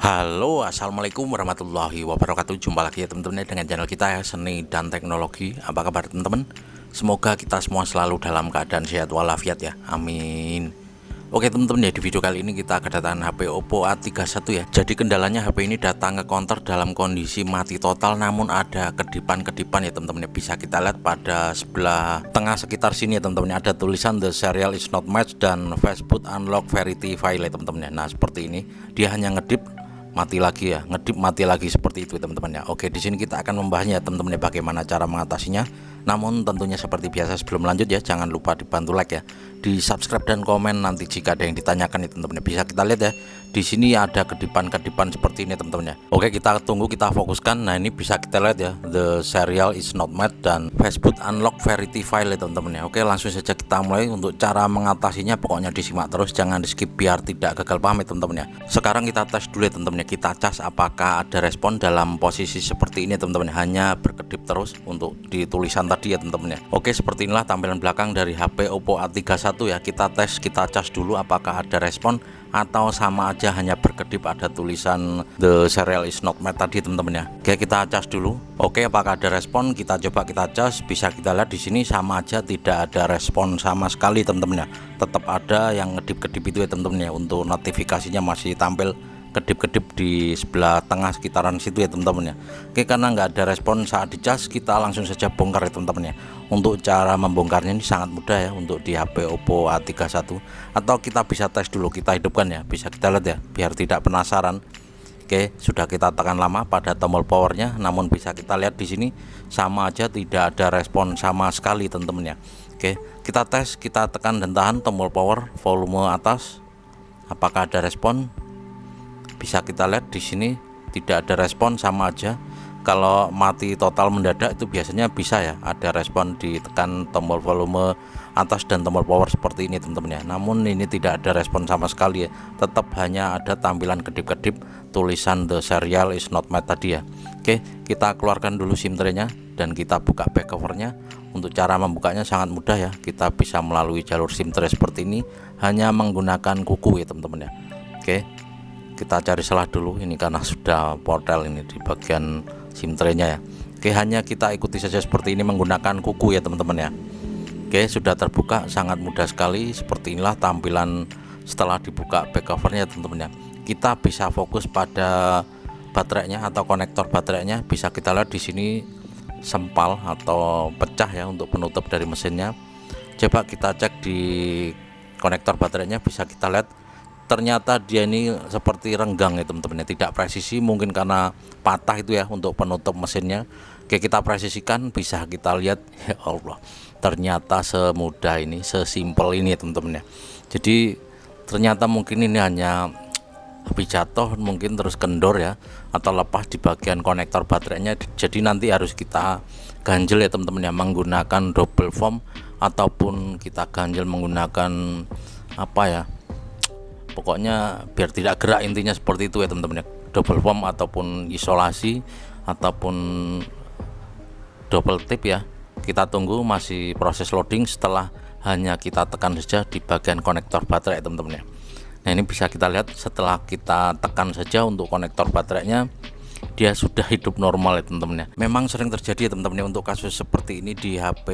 Halo, assalamualaikum warahmatullahi wabarakatuh. Jumpa lagi ya teman-teman dengan channel kita ya, Seni dan Teknologi. Apa kabar teman-teman? Semoga kita semua selalu dalam keadaan sehat walafiat ya, amin. Oke teman-teman ya, di video kali ini kita kedatangan HP Oppo A31 ya. Jadi kendalanya HP ini datang ke counter dalam kondisi mati total, namun ada kedipan-kedipan ya teman-teman ya. Bisa kita lihat pada sebelah tengah sekitar sini ya teman-teman, ada tulisan the serial is not matched dan Facebook unlock verity file ya teman-teman ya. Nah seperti ini, dia hanya ngedip mati lagi ya, ngedip mati lagi seperti itu teman-teman ya. Oke, di sini kita akan membahasnya teman-teman ya, bagaimana cara mengatasinya. Namun tentunya seperti biasa sebelum lanjut ya, jangan lupa dibantu like ya, di subscribe dan komen nanti jika ada yang ditanyakan ya teman-teman. Bisa kita lihat ya, di sini ada kedipan-kedipan seperti ini teman-teman ya. Oke, kita tunggu, kita fokuskan. Nah ini bisa kita lihat ya, the serial is not matched dan Facebook unlock verity file ya teman-teman ya. Oke, langsung saja kita mulai. Untuk cara mengatasinya pokoknya disimak terus, jangan di skip biar tidak gagal paham ya teman-teman ya. Sekarang kita tes dulu ya teman-teman ya, kita cas apakah ada respon dalam posisi seperti ini teman-teman, hanya berkedip terus untuk di tulisan tadi ya teman-teman ya. Oke, seperti inilah tampilan belakang dari HP Oppo A31 ya. Kita tes, kita cas dulu apakah ada respon atau sama aja hanya berkedip ada tulisan the serial is not matched tadi teman-teman ya. Oke, kita cas dulu. Oke, apakah ada respon? Kita coba kita cas. Bisa kita lihat di sini sama aja tidak ada respon sama sekali teman-teman ya. Tetap ada yang ngedip-kedip itu ya teman-teman ya. Untuk notifikasinya masih tampil kedip-kedip di sebelah tengah sekitaran situ ya teman-teman ya. Oke, karena nggak ada respon saat dicas, kita langsung saja bongkar ya teman-teman ya. Untuk cara membongkarnya ini sangat mudah ya, untuk di HP Oppo A31, atau kita bisa tes dulu, kita hidupkan ya, bisa kita lihat ya biar tidak penasaran. Oke, sudah kita tekan lama pada tombol powernya, namun bisa kita lihat di sini sama aja tidak ada respon sama sekali teman-teman ya. Oke, kita tes, kita tekan dan tahan tombol power volume atas, apakah ada respon? Bisa kita lihat di sini tidak ada respon, sama aja. Kalau mati total mendadak itu biasanya bisa ya ada respon, ditekan tombol volume atas dan tombol power seperti ini teman-teman ya. Namun ini tidak ada respon sama sekali ya, tetap hanya ada tampilan kedip-kedip tulisan the serial is not matched tadi ya. Oke, kita keluarkan dulu SIM tray-nya dan kita buka back covernya. Untuk cara membukanya sangat mudah ya, kita bisa melalui jalur SIM tray seperti ini, hanya menggunakan kuku ya teman-teman ya. Oke, kita cari celah dulu ini karena sudah portal ini di bagian SIM tray-nya ya. Oke, hanya kita ikuti saja seperti ini menggunakan kuku ya teman-teman ya. Oke, sudah terbuka, sangat mudah sekali. Seperti inilah tampilan setelah dibuka back covernya teman-teman ya. Kita bisa fokus pada baterainya atau konektor baterainya. Bisa kita lihat di sini sempal atau pecah ya untuk penutup dari mesinnya. Coba kita cek di konektor baterainya, bisa kita lihat ternyata dia ini seperti renggang ya teman-teman ya, tidak presisi, mungkin karena patah itu ya untuk penutup mesinnya. Oke, kita presisikan, bisa kita lihat ya Allah, ternyata semudah ini, sesimpel ini ya teman-teman ya. Jadi ternyata mungkin ini hanya habis jatuh, mungkin terus kendor ya, atau lepas di bagian konektor baterainya. Jadi nanti harus kita ganjel ya teman-teman ya, menggunakan double foam ataupun kita ganjel menggunakan apa ya, pokoknya biar tidak gerak, intinya seperti itu ya teman-teman ya. Double foam ataupun isolasi ataupun double tip ya. Kita tunggu, masih proses loading. Setelah hanya kita tekan saja di bagian konektor baterai teman-teman ya. Nah ini bisa kita lihat setelah kita tekan saja untuk konektor baterainya, dia sudah hidup normal ya teman-teman ya. Memang sering terjadi ya teman-teman ya untuk kasus seperti ini di HP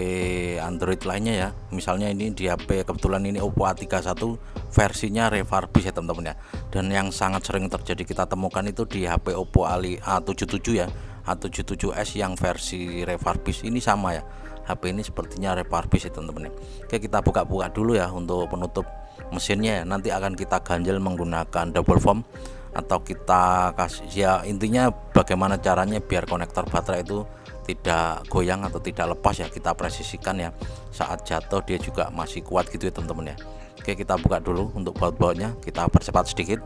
Android lainnya ya. Misalnya ini di HP, kebetulan ini Oppo A31 versinya refurbished ya teman-teman ya. Dan yang sangat sering terjadi kita temukan itu di HP Oppo A77 ya, A77s yang versi refurbished ini sama ya. HP ini sepertinya refurbished ya teman-teman ya. Oke, kita buka-buka dulu ya untuk penutup mesinnya ya. Nanti akan kita ganjel menggunakan double foam atau kita kasih ya, intinya bagaimana caranya biar konektor baterai itu tidak goyang atau tidak lepas ya. Kita presisikan ya, saat jatuh dia juga masih kuat gitu ya teman-teman ya. Oke, kita buka dulu untuk baut-bautnya, kita percepat sedikit.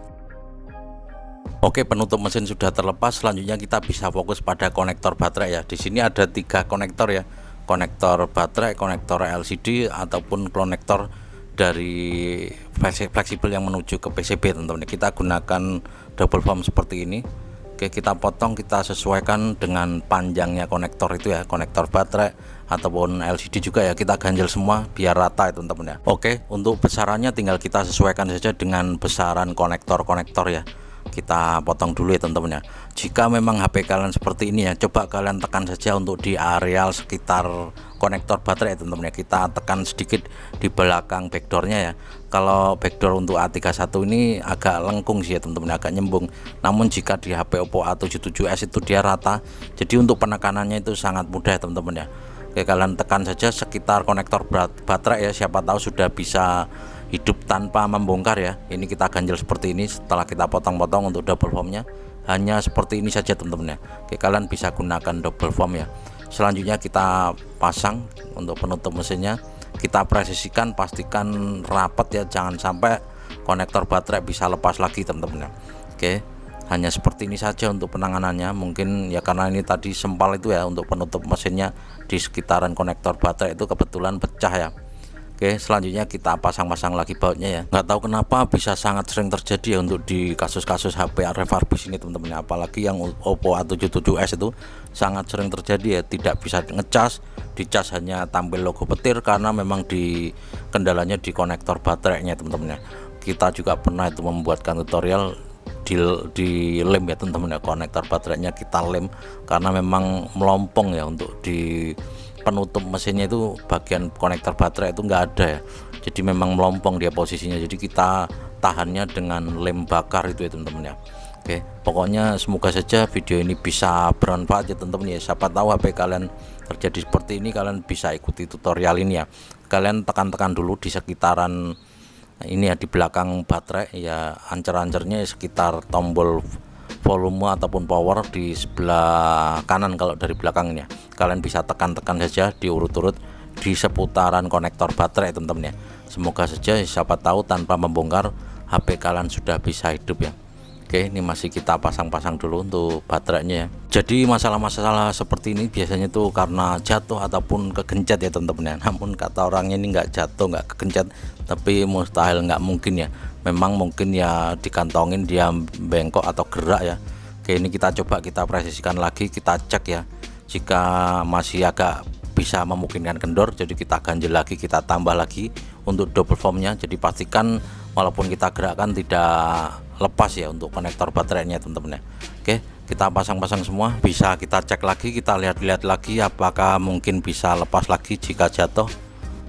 Oke, penutup mesin sudah terlepas. Selanjutnya kita bisa fokus pada konektor baterai ya. Di sini ada 3 konektor ya, konektor baterai, konektor LCD ataupun konektor dari fleksibel yang menuju ke PCB teman-teman. Kita gunakan double foam seperti ini. Oke, kita potong, kita sesuaikan dengan panjangnya konektor itu ya, konektor baterai ataupun LCD juga ya, kita ganjel semua biar rata ya teman-teman ya. Oke, untuk besarannya tinggal kita sesuaikan saja dengan besaran konektor ya. kita potong dulu ya teman-teman ya. Jika memang HP kalian seperti ini ya, coba kalian tekan saja untuk di areal sekitar konektor baterai ya teman-teman ya. Kita tekan sedikit di belakang backdoornya ya. Kalau backdoor untuk A31 ini agak lengkung sih ya teman-teman, agak nyembung. Namun jika di HP Oppo A77s itu dia rata, jadi untuk penekanannya itu sangat mudah ya teman-teman ya. Oke, kalian tekan saja sekitar konektor baterai ya, siapa tahu sudah bisa hidup tanpa membongkar ya. Ini kita ganjel seperti ini setelah kita potong-potong untuk double formnya, hanya seperti ini saja teman-teman ya. Oke, kalian bisa gunakan double form ya. Selanjutnya kita pasang untuk penutup mesinnya, kita presisikan, pastikan rapat ya, jangan sampai konektor baterai bisa lepas lagi teman-teman ya. Oke, hanya seperti ini saja untuk penanganannya. Mungkin ya karena ini tadi sempal itu ya, untuk penutup mesinnya di sekitaran konektor baterai itu kebetulan pecah ya. Oke, selanjutnya kita pasang-pasang lagi bautnya ya. Nggak tahu kenapa bisa sangat sering terjadi ya untuk di kasus-kasus HP refurbish ini teman-teman, apalagi yang Oppo A77s itu sangat sering terjadi ya, tidak bisa ngecas, dicas hanya tampil logo petir karena memang di kendalanya di konektor baterainya teman-teman ya. Kita juga pernah itu membuatkan tutorial di lem ya teman-teman ya, konektor baterainya kita lem karena memang melompong ya. Untuk di penutup mesinnya itu bagian konektor baterai itu enggak ada ya, jadi memang melompong dia posisinya, jadi kita tahannya dengan lem bakar itu ya teman-teman ya. Oke, pokoknya semoga saja video ini bisa bermanfaat ya teman-teman ya. Siapa tahu HP kalian terjadi seperti ini, kalian bisa ikuti tutorial ini ya. Kalian tekan-tekan dulu di sekitaran ini ya, di belakang baterai ya, ancer-ancernya sekitar tombol volume ataupun power di sebelah kanan. Kalau dari belakangnya kalian bisa tekan-tekan saja diurut-urut di seputaran konektor baterai teman-teman ya. Semoga saja siapa tahu tanpa membongkar HP kalian sudah bisa hidup ya. Oke, ini masih kita pasang-pasang dulu untuk baterainya ya. Jadi masalah-masalah seperti ini biasanya tuh karena jatuh ataupun kegencet ya teman-teman ya. Namun kata orangnya ini nggak jatuh, nggak kegencet, tapi mustahil nggak mungkin ya. Memang mungkin ya dikantongin dia bengkok atau gerak ya. Oke, ini kita coba kita presisikan lagi, kita cek ya. Jika masih agak bisa memungkinkan kendor, jadi kita ganjel lagi, kita tambah lagi untuk double formnya. Jadi pastikan walaupun kita gerakkan tidak lepas ya untuk konektor baterainya teman-teman ya. Oke, kita pasang-pasang semua, bisa kita cek lagi, kita lihat-lihat lagi apakah mungkin bisa lepas lagi jika jatuh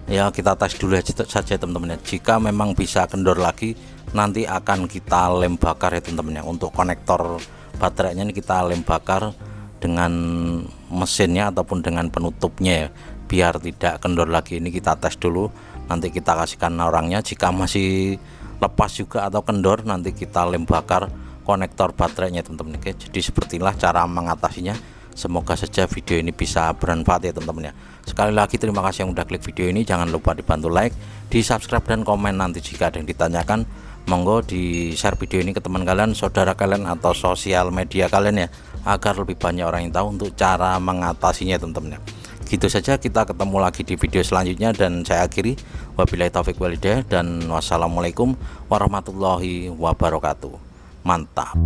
ya. Kita tes dulu saja teman-teman ya. Jika memang bisa kendor lagi, nanti akan kita lem bakar ya teman-teman ya. Untuk konektor baterainya ini kita lem bakar dengan mesinnya ataupun dengan penutupnya ya, biar tidak kendor lagi. Ini kita tes dulu, nanti kita kasihkan orangnya. Jika masih lepas juga atau kendor, nanti kita lem bakar konektor baterainya teman-teman. Oke, jadi sepertilah cara mengatasinya. Semoga saja video ini bisa bermanfaat ya teman-teman ya. Sekali lagi terima kasih yang udah klik video ini, jangan lupa dibantu like, di subscribe dan komen. Nanti jika ada yang ditanyakan, monggo di share video ini ke teman kalian, saudara kalian atau sosial media kalian ya, agar lebih banyak orang yang tahu untuk cara mengatasinya teman-teman ya. Gitu saja, kita ketemu lagi di video selanjutnya dan saya akhiri, wabillahi taufik walhidayah, dan wassalamualaikum warahmatullahi wabarakatuh. Mantap.